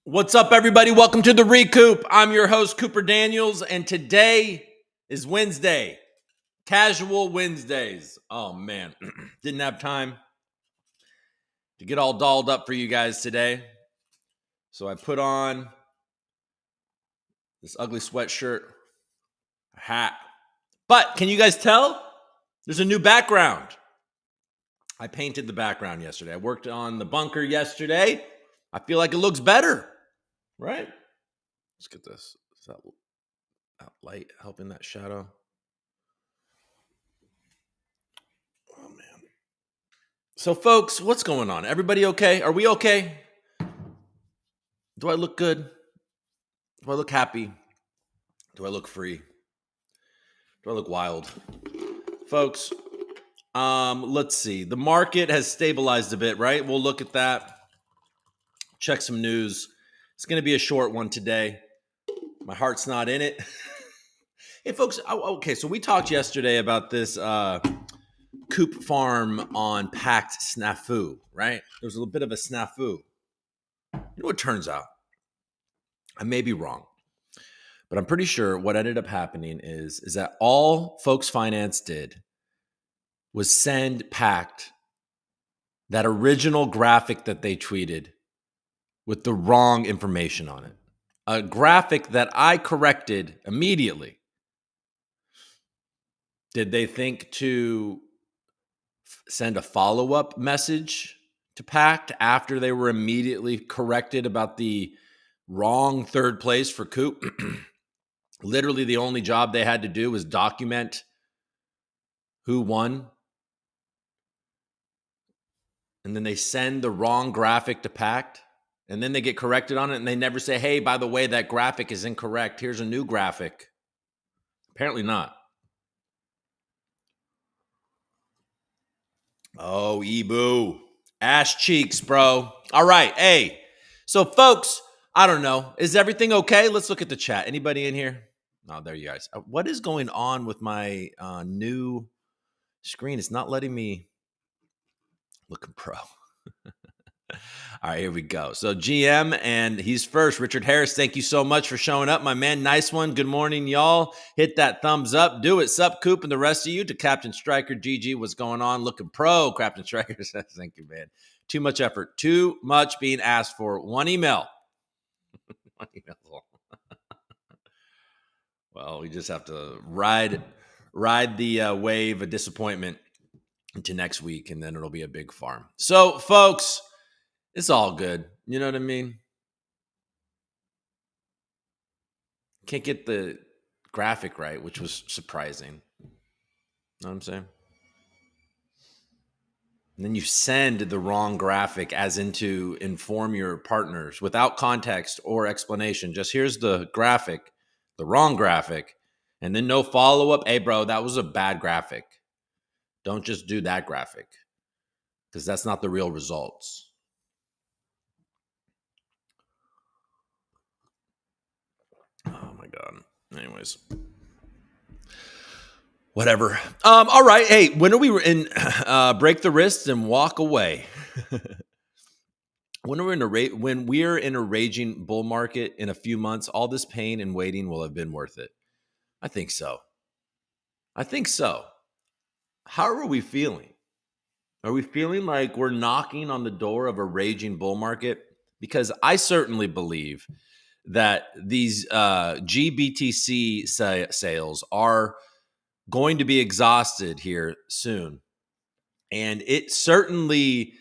What's up, everybody? Welcome to the ReCoop. I'm your host, Cooper Daniels, and today is Wednesday. Casual Wednesdays. Oh, man. Didn't have time to get all dolled up for you guys today. So I put on this ugly sweatshirt, a hat. But can you guys tell? There's a new background. I painted the background yesterday. I worked on the bunker yesterday. I feel like it looks better, right? Let's get this. Is that light helping that shadow? Oh, man. So, folks, what's going on? Everybody okay? Are we okay? Do I look good? Do I look happy? Do I look free? Do I look wild? Folks, let's see. The market has stabilized a bit, right? We'll look at that. Check some news. It's going to be a short one today. My heart's not in it. Hey, folks. Okay, so we talked yesterday about this Coop farm on packed snafu, right? There was a little bit of a snafu. You know what turns out? I may be wrong, but I'm pretty sure what ended up happening is that all Folks Finance did was send packed that original graphic that they tweeted with the wrong information on it. A graphic that I corrected immediately. Did they think to send a follow-up message to Pact after they were immediately corrected about the wrong third place for Coop? Literally the only job they had to do was document who won. And then they send the wrong graphic to Pact. And then they get corrected on it, and they never say, hey, by the way, that graphic is incorrect. Here's a new graphic. Apparently not. Oh, Ebu. Ash cheeks, bro. All right. Hey. So, folks, I don't know. Is everything okay? Let's look at the chat. Anybody in here? Oh, there you guys. What is going on with my new screen? It's not letting me look pro. All right, here we go. So GM, and he's first. Richard Harris, thank you so much for showing up, my man. Nice one. Good morning, y'all. Hit that thumbs up. Do it. Sup, Coop, and the rest of you. To Captain Striker, GG, what's going on? Looking pro, Captain Striker says, thank you, man. Too much effort. Too much being asked for. One email. One email. Well, we just have to ride the wave of disappointment into next week, and then it'll be a big farm. So, folks, it's all good. You know what I mean? Can't get the graphic right, which was surprising. Know what I'm saying? And then you send the wrong graphic as in to inform your partners without context or explanation. Just here's the graphic, the wrong graphic, and then no follow-up. Hey, bro, that was a bad graphic. Don't just do that graphic because that's not the real results. Oh my God. Anyways. Whatever. All right. Hey, when are we in break the wrists and walk away? When we're in a raging bull market in a few months, all this pain and waiting will have been worth it. I think so. How are we feeling? Are we feeling like we're knocking on the door of a raging bull market? Because I certainly believe that these GBTC sales are going to be exhausted here soon. And it certainly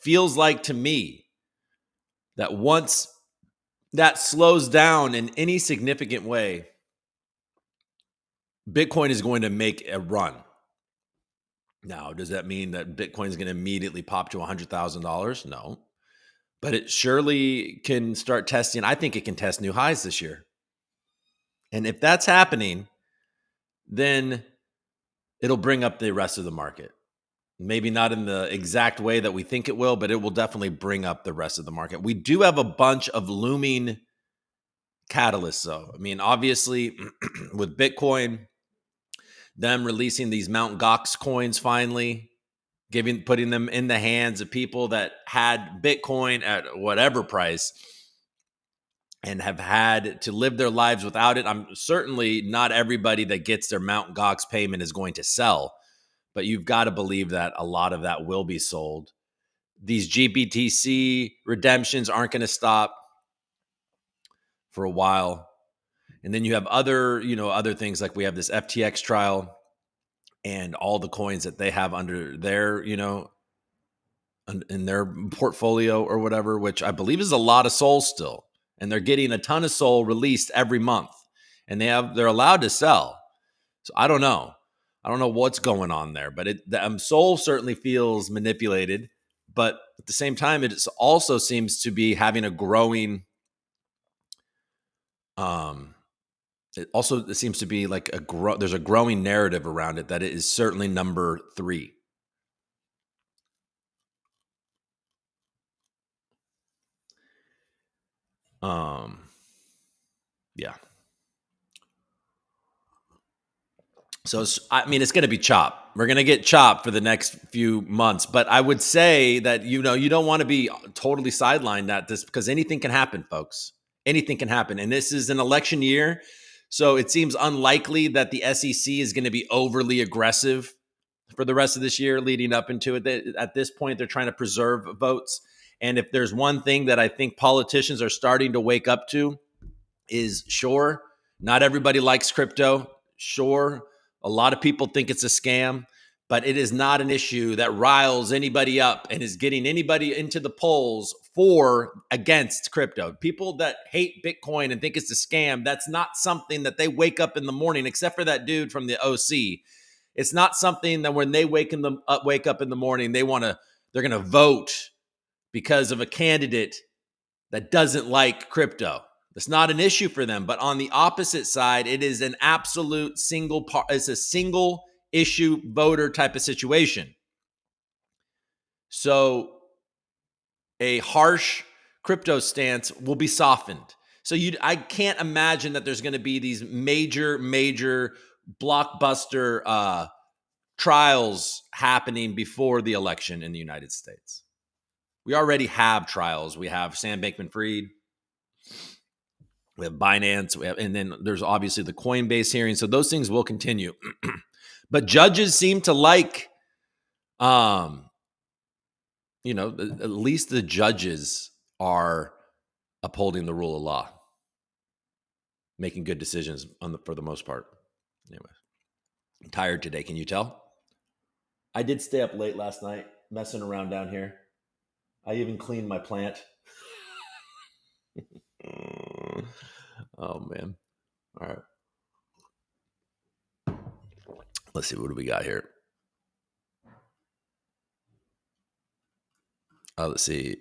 feels like to me that once that slows down in any significant way, Bitcoin is going to make a run. Now, does that mean that Bitcoin is going to immediately pop to $100,000? No. But it surely can start testing. I think it can test new highs this year. And if that's happening, then it'll bring up the rest of the market. Maybe not in the exact way that we think it will, but it will definitely bring up the rest of the market. We do have a bunch of looming catalysts, though. I mean, obviously, with Bitcoin, them releasing these Mt. Gox coins finally, putting them in the hands of people that had Bitcoin at whatever price and have had to live their lives without it. I'm certainly not everybody that gets their Mt. Gox payment is going to sell, but you've got to believe that a lot of that will be sold. These GBTC redemptions aren't going to stop for a while. And then you have other things, like we have this FTX trial and all the coins that they have under their, in their portfolio or whatever, which I believe is a lot of Sol still. And they're getting a ton of Sol released every month, and they're allowed to sell. So I don't know. I don't know what's going on there, but Sol certainly feels manipulated. But at the same time, it also seems to be having a growing. It seems to be like there's a growing narrative around it that it is certainly number 3. Yeah. So it's going to be chop. We're going to get chopped for the next few months, but I would say that you don't want to be totally sidelined at this, because anything can happen, folks. Anything can happen, and this is an election year, so it seems unlikely that the SEC is going to be overly aggressive for the rest of this year leading up into it. At this point, they're trying to preserve votes, and if there's one thing that I think politicians are starting to wake up to is, sure, not everybody likes crypto. Sure, a lot of people think it's a scam, but it is not an issue that riles anybody up and is getting anybody into the polls against crypto. People that hate Bitcoin and think it's a scam, that's not something that they wake up in the morning, except for that dude from the OC. It's not something that when they wake up in the morning, they're going to vote because of a candidate that doesn't like crypto. It's not an issue for them. But on the opposite side, it is an absolute it's a single issue voter type of situation. So a harsh crypto stance will be softened. So I can't imagine that there's going to be these major blockbuster trials happening before the election in the United States. We already have trials. We have Sam Bankman-Fried. We have Binance. And then there's obviously the Coinbase hearing. So those things will continue. But judges seem to like, at least the judges are upholding the rule of law, making good decisions for the most part. Anyway, I'm tired today. Can you tell? I did stay up late last night messing around down here. I even cleaned my plant. Oh, man. All right. Let's see. What do we got here? Let's see.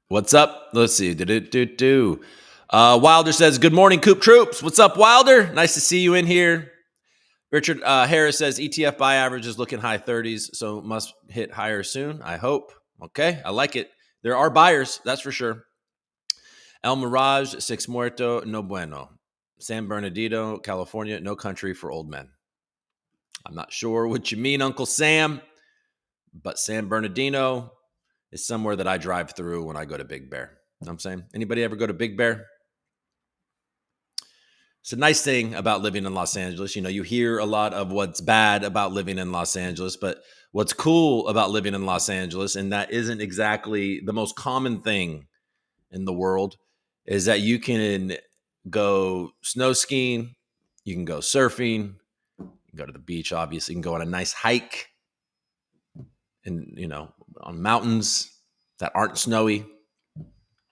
What's up? Let's see. Wilder says, good morning, Coop Troops. What's up, Wilder? Nice to see you in here. Richard Harris says, ETF buy average is looking high 30s, so must hit higher soon, I hope. Okay, I like it. There are buyers, that's for sure. El Mirage, Six Muerto, no bueno. San Bernardino, California, no country for old men. I'm not sure what you mean, Uncle Sam, but San Bernardino is somewhere that I drive through when I go to Big Bear. You know what I'm saying? Anybody ever go to Big Bear? It's a nice thing about living in Los Angeles. You hear a lot of what's bad about living in Los Angeles, but what's cool about living in Los Angeles, and that isn't exactly the most common thing in the world, is that you can go snow skiing, you can go surfing, you can go to the beach, obviously, you can go on a nice hike and, on mountains that aren't snowy.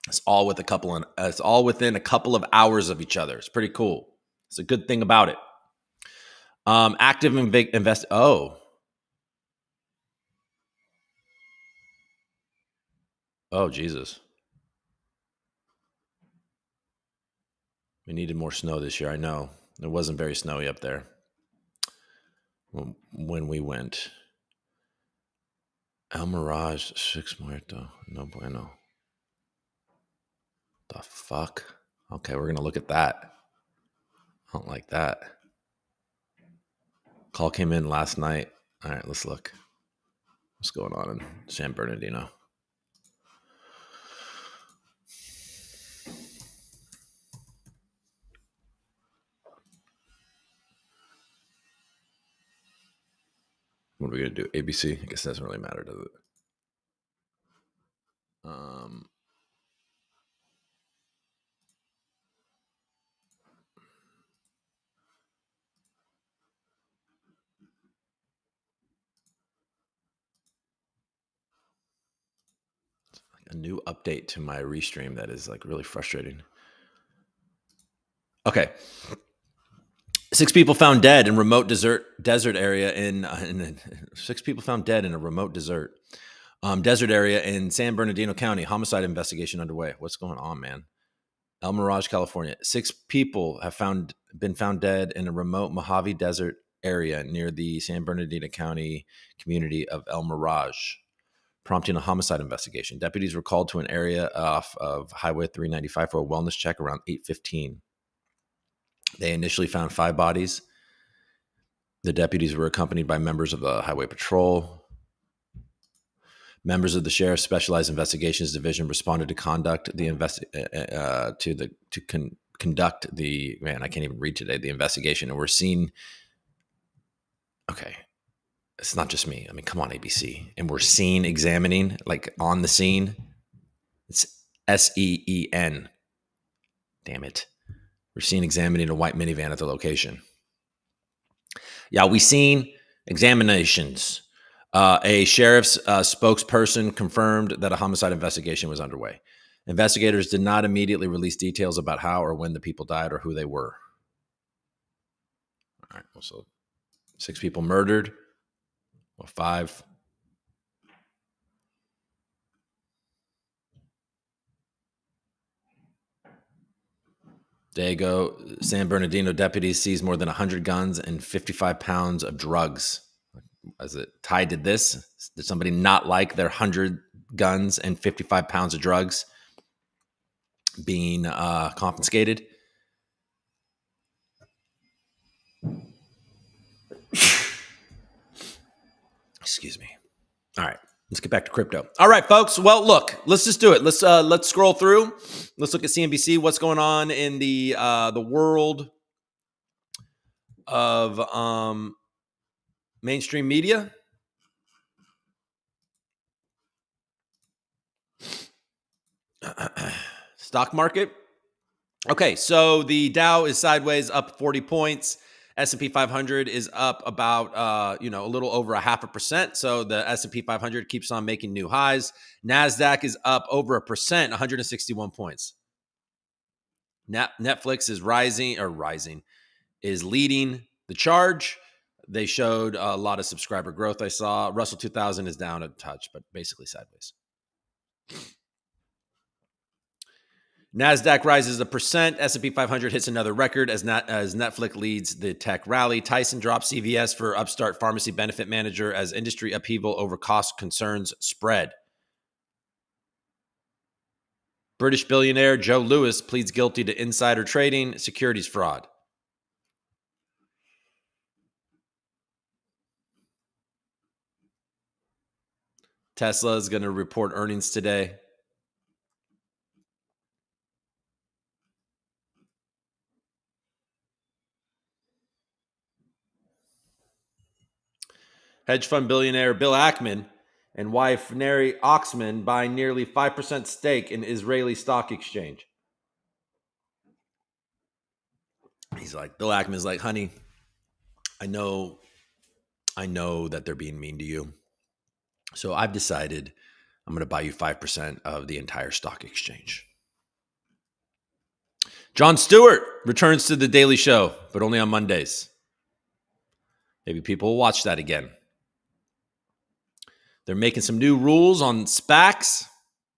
It's all within a couple of hours of each other. It's pretty cool. It's a good thing about it. Active invest. Oh, Jesus. We needed more snow this year. I know it wasn't very snowy up there when we went. El Mirage, 6 muerto. No bueno. The fuck? Okay, we're going to look at that. I don't like that. Call came in last night. All right, let's look. What's going on in San Bernardino? What are we going to do? ABC? I guess it doesn't really matter, does it? A new update to my restream that is like really frustrating. Okay. 6 people found dead in remote desert area in 6 people found dead in a remote desert area in San Bernardino County. Homicide investigation underway. What's going on, man? El Mirage, California. 6 people have been found dead in a remote Mojave Desert area near the San Bernardino County community of El Mirage, prompting a homicide investigation. Deputies were called to an area off of Highway 395 for a wellness check around 8:15. They initially found 5 bodies. The deputies were accompanied by members of the Highway Patrol. Members of the Sheriff's Specialized Investigations Division responded to conduct the conduct the I can't even read today, the investigation. And we're seeing, okay, it's not just me. I mean, come on, ABC. And we're seeing examining, like on the scene. It's SEEN. Damn it. We're seeing examining a white minivan at the location. Yeah, we seen examinations. A sheriff's spokesperson confirmed that a homicide investigation was underway. Investigators did not immediately release details about how or when the people died or who they were. All right, well, so 6 people murdered. Well, 5. There you go. San Bernardino deputies seized more than 100 guns and 55 pounds of drugs. Is it tied to this? Did somebody not like their 100 guns and 55 pounds of drugs being confiscated? Excuse me. All right, let's get back to crypto. All right, folks. Well, look, let's just do it. Let's scroll through. Let's look at CNBC. What's going on in the world of mainstream media? Stock market. Okay, so the Dow is sideways, up 40 points. S&P 500 is up about a little over 0.5%. So the S&P 500 keeps on making new highs. Nasdaq is up over 1%, 161 points. Netflix is leading the charge. They showed a lot of subscriber growth. I saw Russell 2000 is down a touch, but basically sideways. Nasdaq rises 1%. S&P 500 hits another record as Netflix leads the tech rally. Tyson drops CVS for upstart pharmacy benefit manager as industry upheaval over cost concerns spread. British billionaire Joe Lewis pleads guilty to insider trading, securities fraud. Tesla is going to report earnings today. Hedge fund billionaire Bill Ackman and wife Neri Oxman buy nearly 5% stake in Israeli stock exchange. Bill Ackman's like, honey, I know that they're being mean to you. So I've decided I'm going to buy you 5% of the entire stock exchange. Jon Stewart returns to The Daily Show, but only on Mondays. Maybe people will watch that again. They're making some new rules on SPACs.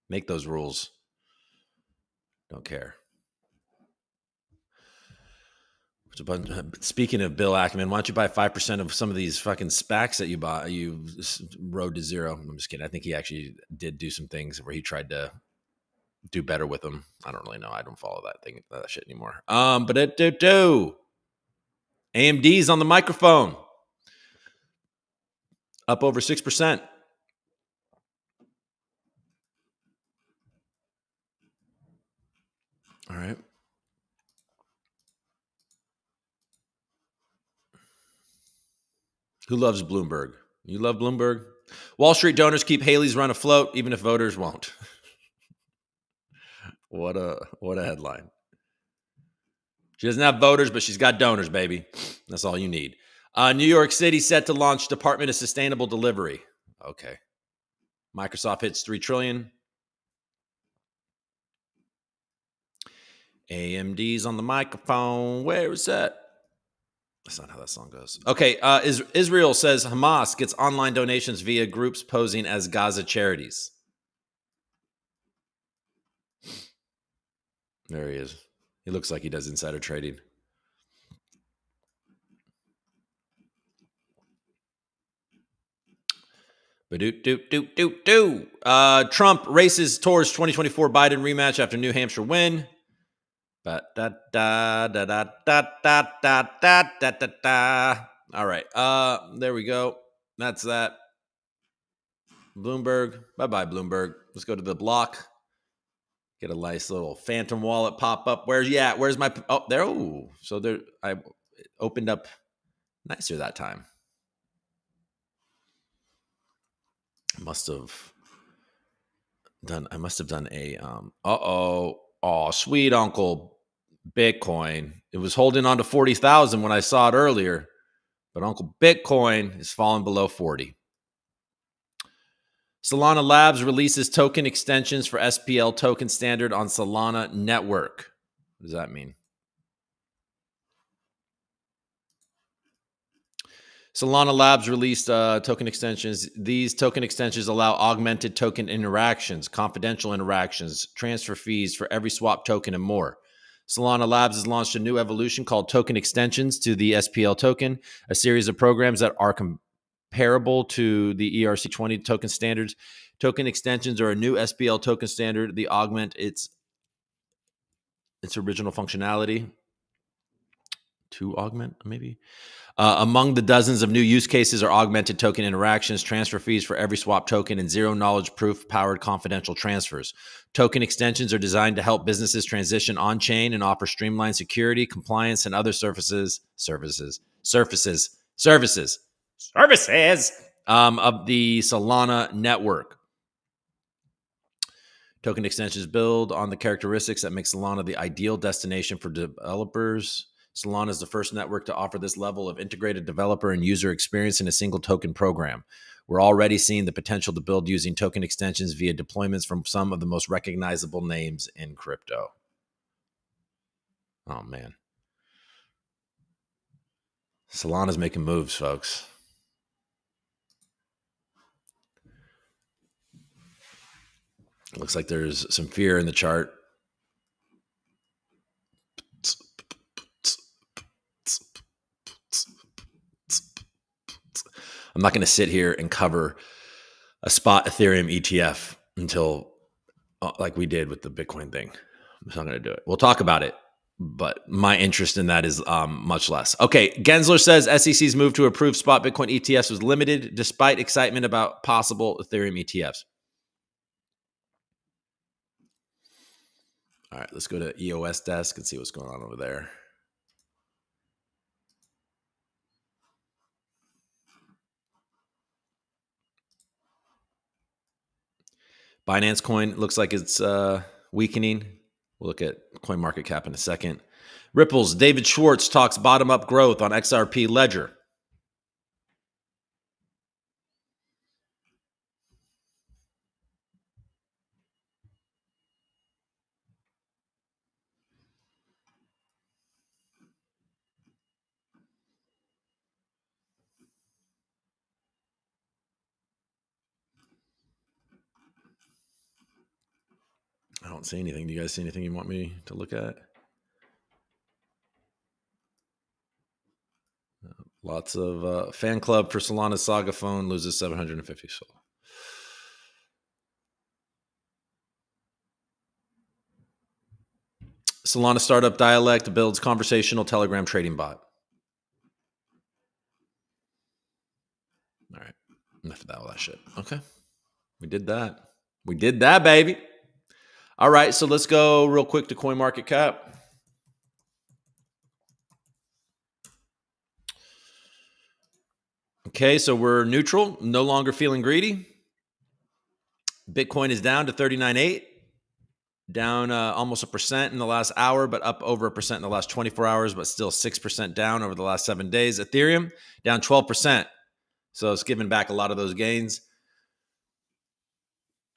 Make those rules. Don't care. Speaking of Bill Ackman, why don't you buy 5% of some of these fucking SPACs that you bought? You rode to zero. I'm just kidding. I think he actually did do some things where he tried to do better with them. I don't really know. I don't follow that shit anymore. But AMD's on the microphone, up over 6%. All right. Who loves Bloomberg? You love Bloomberg? Wall Street donors keep Haley's run afloat, even if voters won't. What a headline. She doesn't have voters, but she's got donors, baby. That's all you need. New York City set to launch Department of Sustainable Delivery. Okay. Microsoft hits $3 trillion. AMD's on the microphone. Where is that? That's not how that song goes. Okay. Israel says Hamas gets online donations via groups posing as Gaza charities. There he is. He looks like he does insider trading. Trump races towards 2024 Biden rematch after New Hampshire win. All right. There we go. That's that. Bloomberg. Bye-bye, Bloomberg. Let's go to the block. Get a nice little phantom wallet pop up. Where's you at? Where's my... Oh, there. Oh, so there. I opened up nicer that time. I must have done a... Oh, sweet Uncle Bitcoin. It was holding on to 40,000 when I saw it earlier, but Uncle Bitcoin is falling below 40. Solana Labs releases token extensions for SPL token standard on Solana network. What does that mean? Solana Labs released token extensions. These token extensions allow augmented token interactions, confidential interactions, transfer fees for every swap token, and more. Solana Labs has launched a new evolution called Token Extensions to the SPL token, a series of programs that are comparable to the ERC20 token standards. Token extensions are a new SPL token standard. They augment its original functionality. To augment, maybe? Among the dozens of new use cases are augmented token interactions, transfer fees for every swap token, and zero knowledge proof powered confidential transfers. Token extensions are designed to help businesses transition on chain and offer streamlined security, compliance, and other services of the Solana network. Token extensions build on the characteristics that make Solana the ideal destination for developers. Solana is the first network to offer this level of integrated developer and user experience in a single token program. We're already seeing the potential to build using token extensions via deployments from some of the most recognizable names in crypto. Oh, man. Solana's making moves, folks. Looks like there's some fear in the chart. I'm not going to sit here and cover a spot Ethereum ETF until like we did with the Bitcoin thing. I'm just not going to do it. We'll talk about it, but my interest in that is much less. Okay, Gensler says SEC's move to approve spot Bitcoin ETFs was limited despite excitement about possible Ethereum ETFs. All right, let's go to EOS desk and see what's going on over there. Binance Coin looks like it's weakening. We'll look at CoinMarketCap in a second. Ripple's David Schwartz talks bottom-up growth on XRP Ledger. I don't see anything. Do you guys see anything you want me to look at? Lots of fan club for Solana Saga phone loses 750 SOL. Solana startup Dialect builds conversational Telegram trading bot. All right. Enough of all that shit. Okay. We did that. We did that, baby. All right. So let's go real quick to CoinMarketCap. Okay. So we're neutral, no longer feeling greedy. Bitcoin is down to 39.8, down almost 1% in the last hour, but up over 1% in the last 24 hours, but still 6% down over the last 7 days. Ethereum down 12%. So it's giving back a lot of those gains.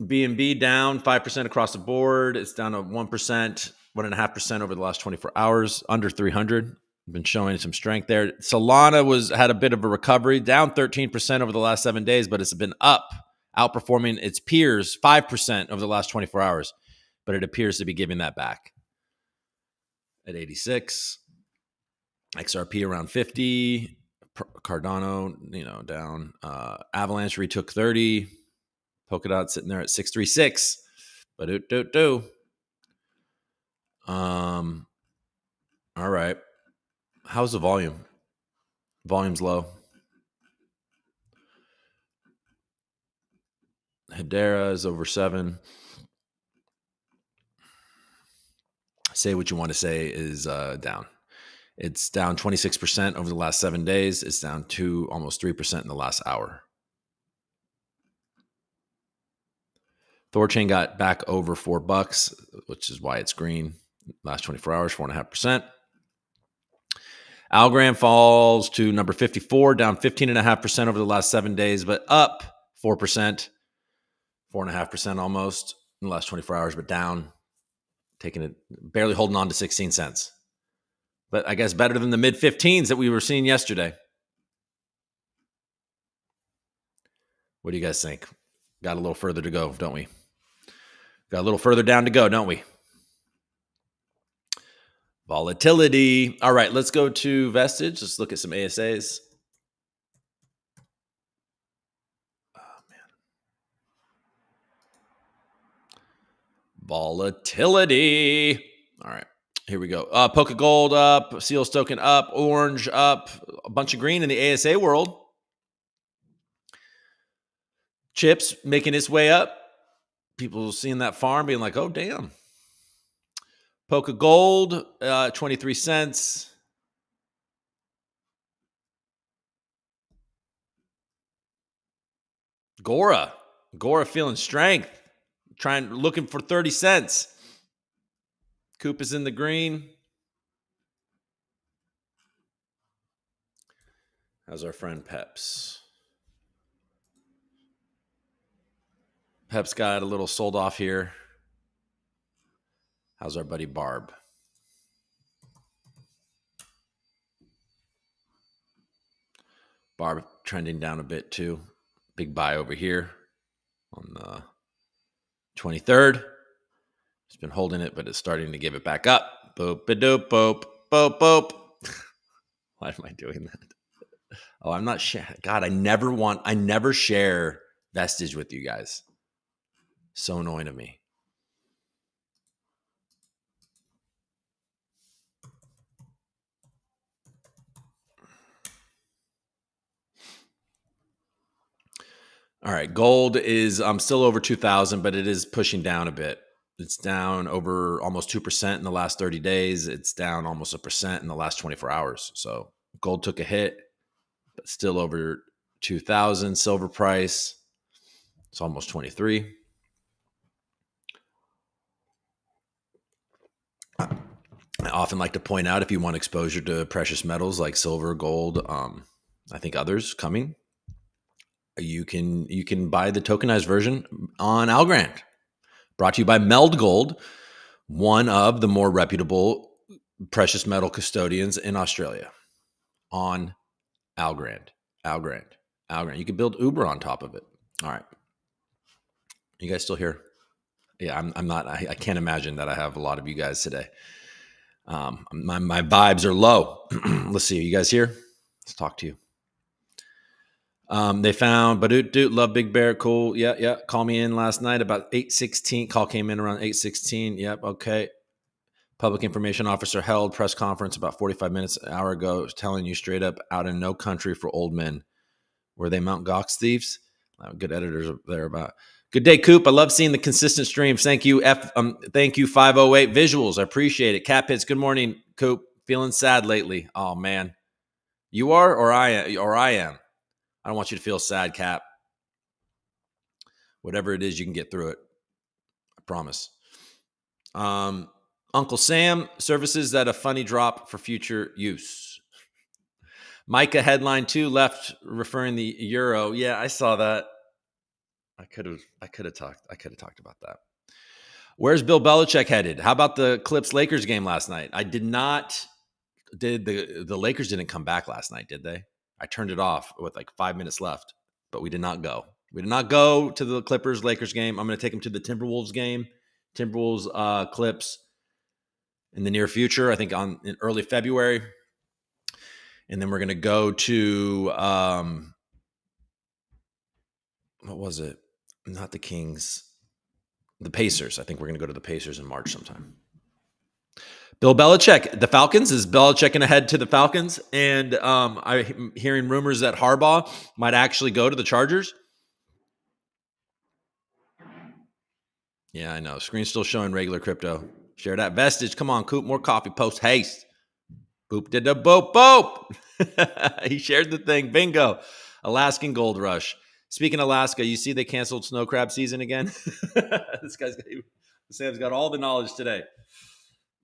BNB down 5% across the board. It's down to 1%, 1.5% over the last 24 hours, under 300. Been showing some strength there. Solana had a bit of a recovery, down 13% over the last 7 days, but it's been up, outperforming its peers 5% over the last 24 hours. But it appears to be giving that back at 86. XRP around 50. Cardano, down. Avalanche retook 30. Polkadot sitting there at 636. But all right. How's the volume? Volume's low. Hedera is over 7. Say what you want to say is down. It's down 26% over the last 7 days. It's down to almost 3% in the last hour. Thorchain got back over $4, which is why it's green. Last 24 hours, 4.5%. Algorand falls to number 54, down 15.5% over the last 7 days, but up 4%, 4.5% almost in the last 24 hours, but down, barely holding on to 16 cents. But I guess better than the mid 15s that we were seeing yesterday. What do you guys think? Got a little further to go, don't we? Got a little further down to go, don't we? Volatility. All right, let's go to Vestige. Let's look at some ASAs. Oh, man. Volatility. All right, here we go. Polka Gold up, Seals token up, Orange up, a bunch of green in the ASA world. Chips making its way up. People seeing that farm being like, oh, damn. Polka Gold, 23 cents. GORA feeling strength. Looking for 30 cents. Coop is in the green. How's our friend Peps? Peps got a little sold off here. How's our buddy Barb? Barb trending down a bit too. Big buy over here on the 23rd. It's been holding it, but it's starting to give it back up. Boop-a-doop, boop, boop, boop. Why am I doing that? Oh, I'm not sharing. God, I never share Vestige with you guys. So annoying to me. All right, gold is still over 2,000, but it is pushing down a bit. It's down over almost 2% in the last 30 days. It's down almost 1% in the last 24 hours. So gold took a hit, but still over 2,000. Silver price, it's almost 23. I often like to point out, if you want exposure to precious metals like silver, gold, I think others coming, you can buy the tokenized version on Algorand. Brought to you by mALGO, one of the more reputable precious metal custodians in Australia. On Algorand. You can build Uber on top of it. All right. You guys still here? Yeah, I'm not. I can't imagine that I have a lot of you guys today. My vibes are low. Let's see. Are you guys here? Let's talk to you. They found Badoot, love Big Bear, cool. Yeah. Call me in last night about 8:16. Call came in around 8:16. Yep, okay. Public information officer held press conference about 45 minutes, an hour ago, telling you straight up, out in no country for old men. Were they Mount Gox thieves? Good editors there about. Good day, Coop. I love seeing the consistent streams. Thank you, thank you, 508 visuals. I appreciate it. Cat Pits. Good morning, Coop. Feeling sad lately. Oh man, you are, or I am. I don't want you to feel sad, Cap. Whatever it is, you can get through it. I promise. Uncle Sam services at a funny drop for future use. Micah headline 2 left referring the euro. Yeah, I saw that. I could have talked about that. Where's Bill Belichick headed? How about the Clips Lakers game last night? I did not. Did the Lakers didn't come back last night, did they? I turned it off with like 5 minutes left, but we did not go. We did not go to the Clippers Lakers game. I'm going to take them to the Timberwolves game. Timberwolves Clips in the near future. I think in early February, and then we're going to go to what was it? Not the Kings. The Pacers. I think we're going to go to the Pacers in March sometime. Bill Belichick, the Falcons. Is Belichick going to head to the Falcons? And I'm hearing rumors that Harbaugh might actually go to the Chargers. Yeah, I know. Screen's still showing regular crypto. Share that vestige. Come on, Coop. More coffee. Post haste. Boop did the boop boop. He shared the thing. Bingo. Alaskan gold rush. Speaking of Alaska, you see they canceled snow crab season again? Sam's got all the knowledge today.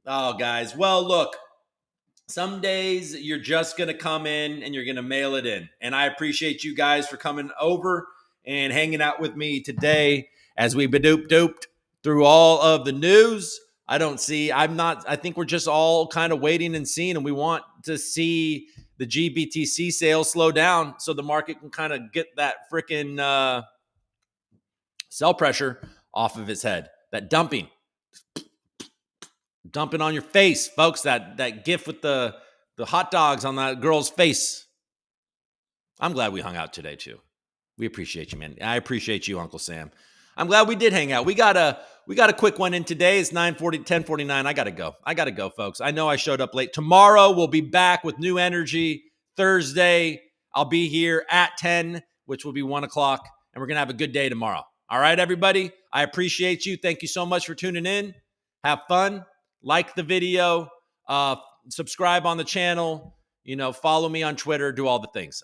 Oh, guys. Well, look, some days you're just going to come in and you're going to mail it in. And I appreciate you guys for coming over and hanging out with me today as we badoop-dooped through all of the news. I think we're just all kind of waiting and seeing, and we want to see the GBTC sales slow down so the market can kind of get that freaking sell pressure off of its head. That dumping on your face, folks. That gif with the hot dogs on that girl's face. I'm glad we hung out today too. We appreciate you, man. I appreciate you, Uncle Sam. I'm glad we did hang out. We got a quick one in today. It's 10:49. I gotta go, folks. I know I showed up late. Tomorrow we'll be back with new energy. Thursday I'll be here at 10, which will be 1 o'clock, and we're gonna have a good day tomorrow. All right, everybody. I appreciate you. Thank you so much for tuning in. Have fun. Like the video. Subscribe on the channel. Follow me on Twitter. Do all the things.